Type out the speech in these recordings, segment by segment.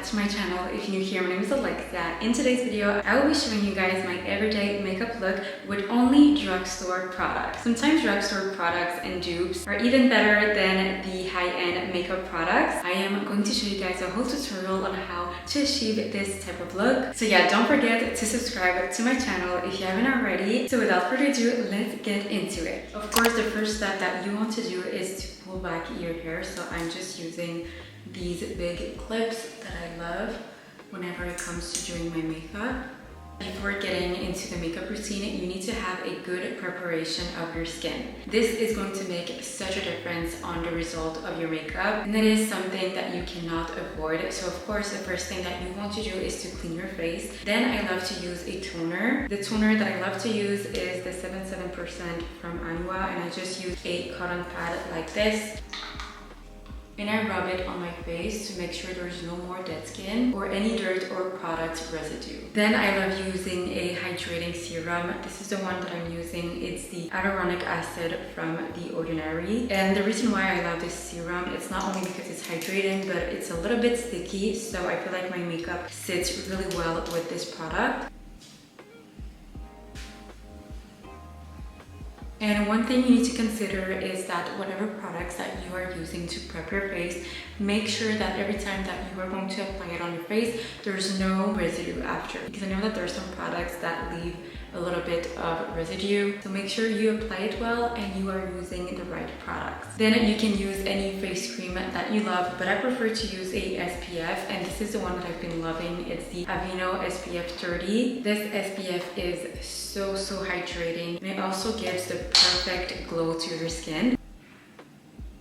to my channel. If you're new here, my name is Alexia. In today's video, I will be showing you guys my everyday makeup look with only drugstore products. Sometimes drugstore products and dupes are even better than the high-end makeup products. I am going to show you guys a whole tutorial on how to achieve this type of look. So yeah, don't forget to subscribe to my channel if you haven't already. So without further ado, let's get into it. Of course, the first step that you want to do is to pull back your hair. So I'm just using these big clips that I love whenever it comes to doing my makeup. Before getting into the makeup routine, you need to have a good preparation of your skin. This is going to make such a difference on the result of your makeup, and that is something that you cannot avoid. So of course, the first thing that you want to do is to clean your face. Then I love to use a toner. The toner that I love to use is the 77% from Anua, and I just use a cotton pad like this. And I rub it on my face to make sure there's no more dead skin or any dirt or product residue. Then I love using a hydrating serum. This is the one that I'm using. It's the hyaluronic acid from The Ordinary. And the reason why I love this serum, it's not only because it's hydrating, but it's a little bit sticky. So I feel like my makeup sits really well with this product. And one thing you need to consider is that whatever products that you are using to prep your face, make sure that every time that you are going to apply it on your face, there's no residue after. Because I know that there are some products that leave a little bit of residue. So make sure you apply it well and you are using the right products. Then you can use any face cream that you love, but I prefer to use a SPF, and this is the one that I've been loving. It's the Aveeno SPF 30. This SPF is so hydrating, and it also gives the perfect glow to your skin.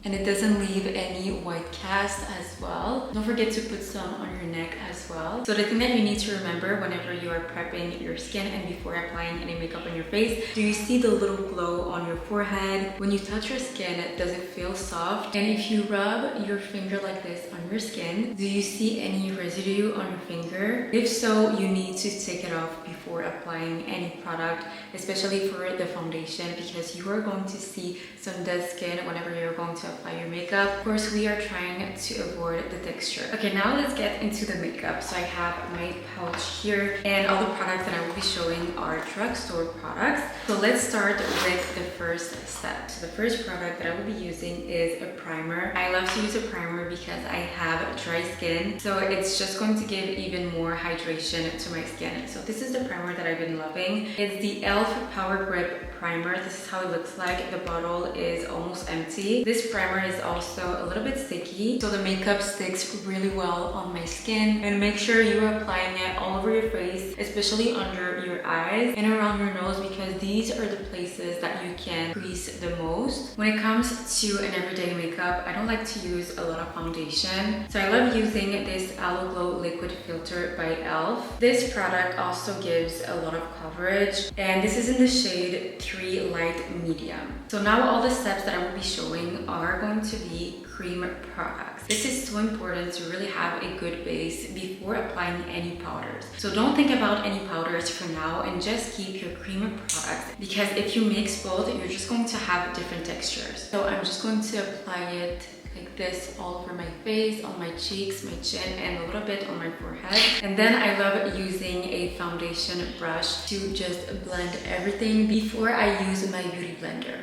And it doesn't leave any white cast as well. Don't forget to put some on your neck as well. So the thing that you need to remember whenever you are prepping your skin and before applying any makeup on your face, do you see the little glow on your forehead? When you touch your skin, does it feel soft? And if you rub your finger like this on your skin, do you see any residue on your finger? If so, you need to take it off before applying any product, especially for the foundation, because you are going to see some dead skin whenever you're going to apply your makeup. Of course, we are trying to avoid the texture. Okay, now let's get into the makeup. So I have my pouch here, and all the products that I will be showing are drugstore products. So let's start with the first step. So the first product that I will be using is a primer. I love to use a primer because I have dry skin, so it's just going to give even more hydration to my skin. So this is the primer that I've been loving. It's the e.l.f. Power Grip Primer. This is how it looks like. The bottle is almost empty. This primer is also a little bit sticky, so the makeup sticks really well on my skin. And make sure you are applying it all over your face, especially under your eyes and around your nose, because these are the places that you can crease the most. When it comes to an everyday makeup, I don't like to use a lot of foundation, so I love using this Aloe Glow Liquid Filter by e.l.f. This product also gives a lot of coverage, and this is in the shade 3 Light Medium. So now all the steps that I will be showing are going to be cream products. This is so important to really have a good base before applying any powders. So don't think about any powders for now and just keep your cream products, because if you mix both, you're just going to have different textures. So I'm just going to apply it like this all over my face, on my cheeks, my chin, and a little bit on my forehead. And then I love using a foundation brush to just blend everything before I use my beauty blender.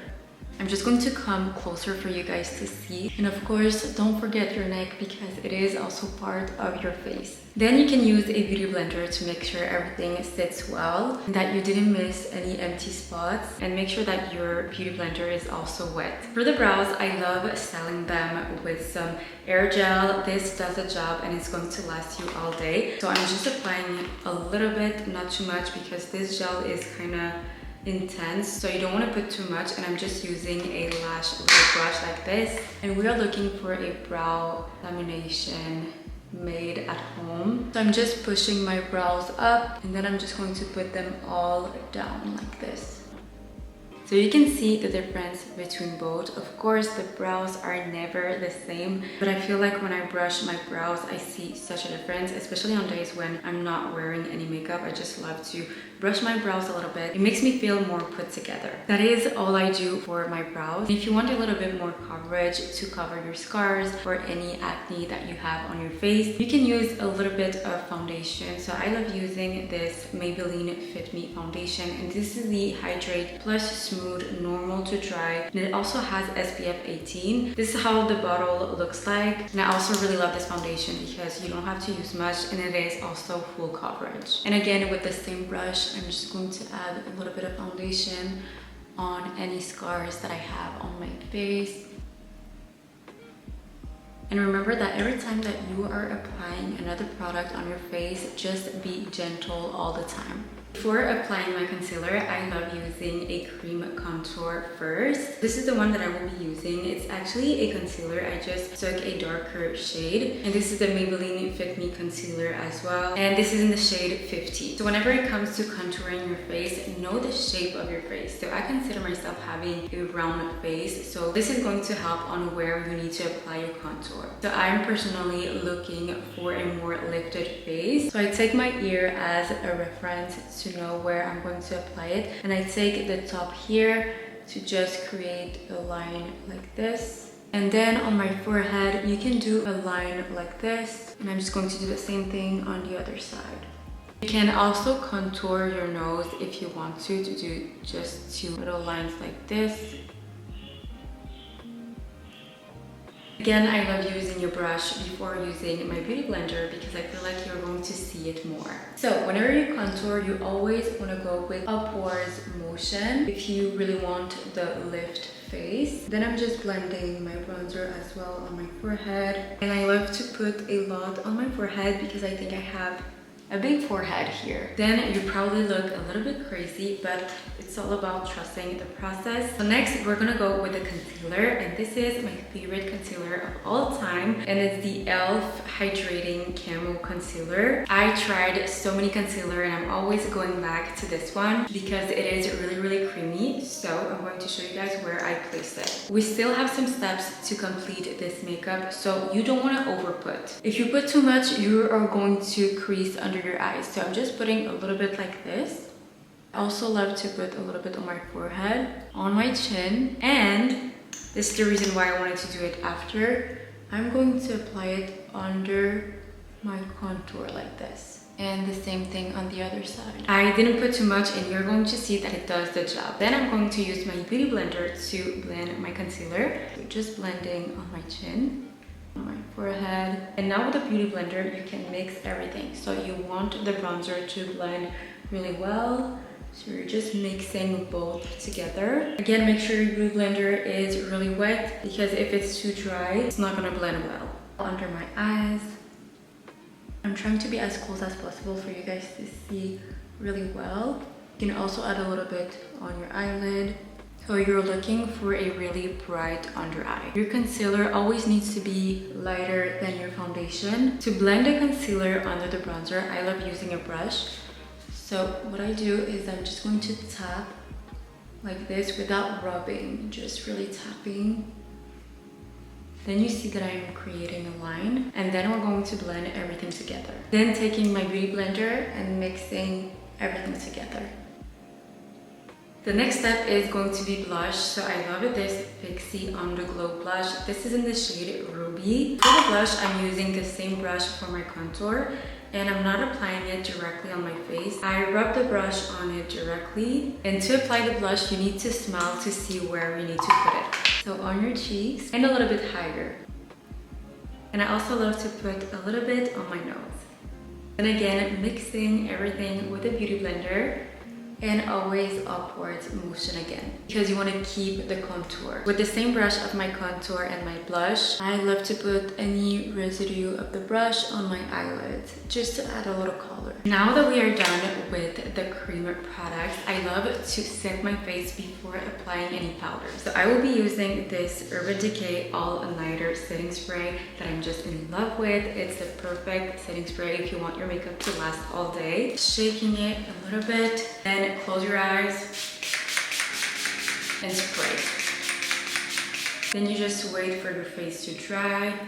I'm just going to come closer for you guys to see. And of course, don't forget your neck, because it is also part of your face. Then you can use a beauty blender to make sure everything sits well and that you didn't miss any empty spots, and make sure that your beauty blender is also wet. For the brows, I love styling them with some air gel. This does the job and it's going to last you all day. So I'm just applying a little bit, not too much, because this gel is kind of intense, so you don't want to put too much. And I'm just using a lash brush like this, and we are looking for a brow lamination made at home. So I'm just pushing my brows up, and then I'm just going to put them all down like this. So you can see the difference between both. Of course, the brows are never the same, but I feel like when I brush my brows, I see such a difference, especially on days when I'm not wearing any makeup. I just love to brush my brows a little bit. It makes me feel more put together. That is all I do for my brows. If you want a little bit more coverage to cover your scars or any acne that you have on your face, you can use a little bit of foundation. So I love using this Maybelline Fit Me foundation, and this is the Hydrate Plus Smooth Normal to Dry, and it also has SPF 18. This is how the bottle looks like, and I also really love this foundation because you don't have to use much, and it is also full coverage. And again, with the same brush, I'm just going to add a little bit of foundation on any scars that I have on my face. And remember that every time that you are applying another product on your face, just be gentle all the time. Before applying my concealer, I love using a cream contour first. This is the one that I will be using. It's actually a concealer. I just took a darker shade, and this is the Maybelline Fit Me concealer as well, and this is in the shade 50. So whenever it comes to contouring your face, know the shape of your face. So I consider myself having a round face, so this is going to help on where you need to apply your contour. So I'm personally looking for a more lifted face, so I take my ear as a reference to know where I'm going to apply it, and I take the top here to just create a line like this, and then on my forehead you can do a line like this, and I'm just going to do the same thing on the other side. You can also contour your nose if you want to do just two little lines like this. Again, I love using your brush before using my beauty blender because I feel like you're going to see it more. So whenever you contour, you always want to go with upwards motion if you really want the lift face. Then I'm just blending my bronzer as well on my forehead. And I love to put a lot on my forehead because I think I have a big forehead here. Then you probably look a little bit crazy, but it's all about trusting the process. So next we're gonna go with the concealer, and this is my favorite concealer of all time, and it's the e.l.f. Hydrating Camo Concealer. I tried so many concealer and I'm always going back to this one because it is really creamy. So I'm going to show you guys where I placed it. We still have some steps to complete this makeup, so you don't want to overput. If you put too much, you are going to crease under your eyes. So I'm just putting a little bit like this. I also love to put a little bit on my forehead, on my chin, and this is the reason why I wanted to do it after. I'm going to apply it under my contour like this, and the same thing on the other side. I didn't put too much, and you're going to see that it does the job. Then I'm going to use my beauty blender to blend my concealer. So just blending on my chin, on my forehead, and now with the beauty blender you can mix everything. So you want the bronzer to blend really well, so you're just mixing both together. Again, make sure your beauty blender is really wet because if it's too dry, it's not gonna blend well. Under my eyes, I'm trying to be as close as possible for you guys to see really well. You can also add a little bit on your eyelid. So you're looking for a really bright under eye. Your concealer always needs to be lighter than your foundation. To blend the concealer under the bronzer, I love using a brush. So what I do is I'm just going to tap like this without rubbing, just really tapping. Then you see that I am creating a line, and then we're going to blend everything together. Then taking my beauty blender and mixing everything together. The next step is going to be blush. So I love this Pixi Underglow blush. This is in the shade Ruby. For the blush, I'm using the same brush for my contour, and I'm not applying it directly on my face. I rub the brush on it directly, and to apply the blush, you need to smell to see where you need to put it. So on your cheeks and a little bit higher. And I also love to put a little bit on my nose. And again, mixing everything with a beauty blender, and always upwards motion again because you want to keep the contour. With the same brush of my contour and my blush, I love to put any residue of the brush on my eyelids just to add a little color. Now that we are done with the cream products, I love to set my face before applying any powders. So I will be using this Urban Decay All-Nighter setting spray that I'm just in love with. It's the perfect setting spray if you want your makeup to last all day. Shaking it a little bit, then close your eyes and spray. Then you just wait for your face to dry.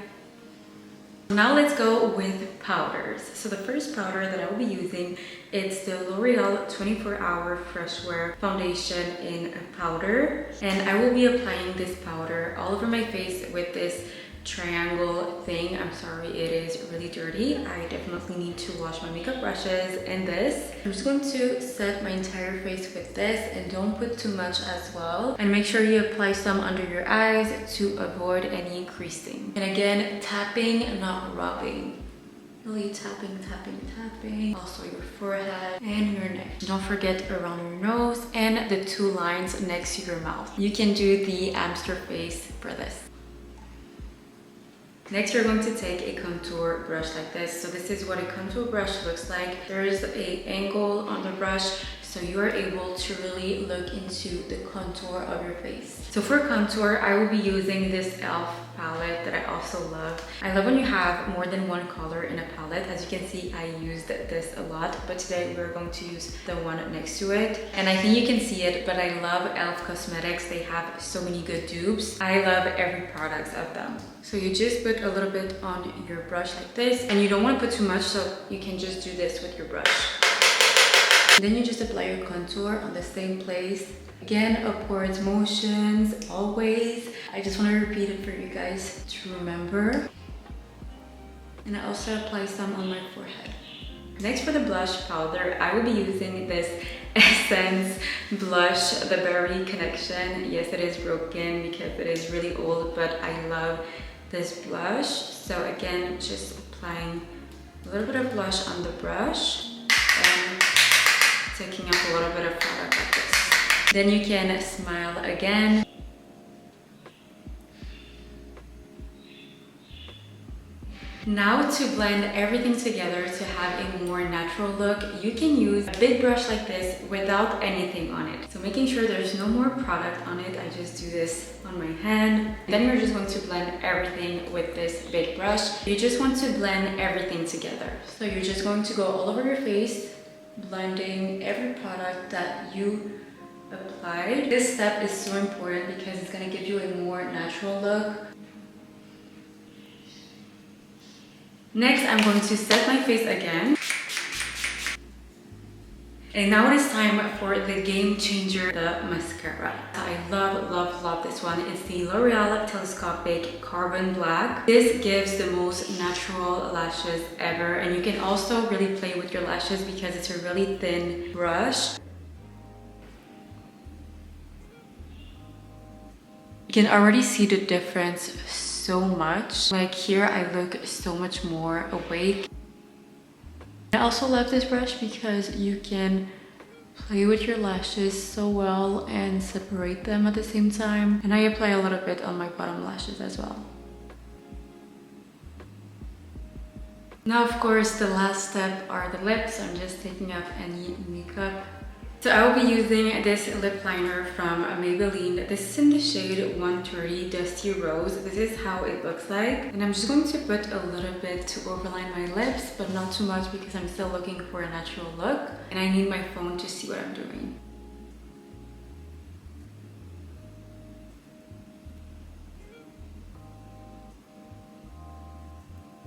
Now let's go with powders. So the first powder that I will be using, it's the L'Oreal 24-Hour Fresh Wear Foundation in powder. And I will be applying this powder all over my face with this triangle thing. I'm sorry, it is really dirty. I definitely need to wash my makeup brushes in this. I'm just going to set my entire face with this, and don't put too much as well. And make sure you apply some under your eyes to avoid any creasing. And again, tapping, not rubbing. Really tapping, tapping, tapping. Also your forehead and your neck. Don't forget around your nose and the two lines next to your mouth. You can do the hamster face for this. Next, you're going to take a contour brush like this. So this is what a contour brush looks like. There is an angle on the brush, so you're able to really look into the contour of your face. So for contour, I will be using this e.l.f. palette that I also love. I love when you have more than one color in a palette. As you can see, I used this a lot, but today we're going to use the one next to it. And I think you can see it, but I love e.l.f. Cosmetics. They have so many good dupes. I love every product of them. So you just put a little bit on your brush like this, and you don't want to put too much, so you can just do this with your brush. And then you just apply your contour on the same place. Again, upwards motions, always. I just want to repeat it for you guys to remember. And I also apply some on my forehead. Next, for the blush powder, I will be using this Essence blush, the Berry Connection. Yes, it is broken because it is really old, but I love this blush. So again, just applying a little bit of blush on the brush and taking up a little bit of product like this. Then you can smile again. Now, to blend everything together to have a more natural look, you can use a big brush like this without anything on it. So making sure there's no more product on it, I just do this on my hand. Then we're just going to blend everything with this big brush. You just want to blend everything together. So you're just going to go all over your face, blending every product that you applied. This step is so important because it's going to give you a more natural look. Next, I'm going to set my face again. And now it is time for the game changer, the mascara. I love, love, love this one. It's the L'Oreal Telescopic Carbon Black. This gives the most natural lashes ever. And you can also really play with your lashes because it's a really thin brush. You can already see the difference so much. Like here, I look so much more awake. I also love this brush because you can play with your lashes so well and separate them at the same time. And I apply a little bit on my bottom lashes as well. Now, of course, the last step are the lips. I'm just taking off any makeup. So I will be using this lip liner from Maybelline. This is in the shade 130 Dusty Rose. This is how it looks like. And I'm just going to put a little bit to overline my lips, but not too much because I'm still looking for a natural look. And I need my phone to see what I'm doing.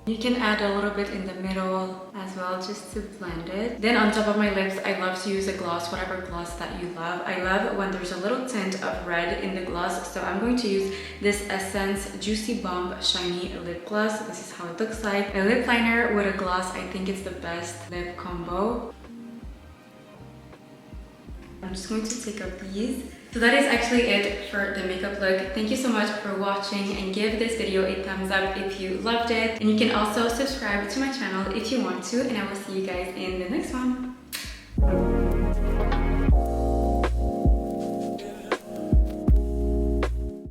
You can add a little bit in the middle as well, just to blend it. Then on top of my lips, I love to use a gloss, whatever gloss that you love. I love when there's a little tint of red in the gloss, so I'm going to use this Essence Juicy Bomb Shiny Lip Gloss. This is how it looks like. A lip liner with a gloss, I think it's the best lip combo. I'm just going to take up these. So that is actually it for the makeup look. Thank you so much for watching, and give this video a thumbs up if you loved it. And you can also subscribe to my channel if you want to, and I will see you guys in the next one.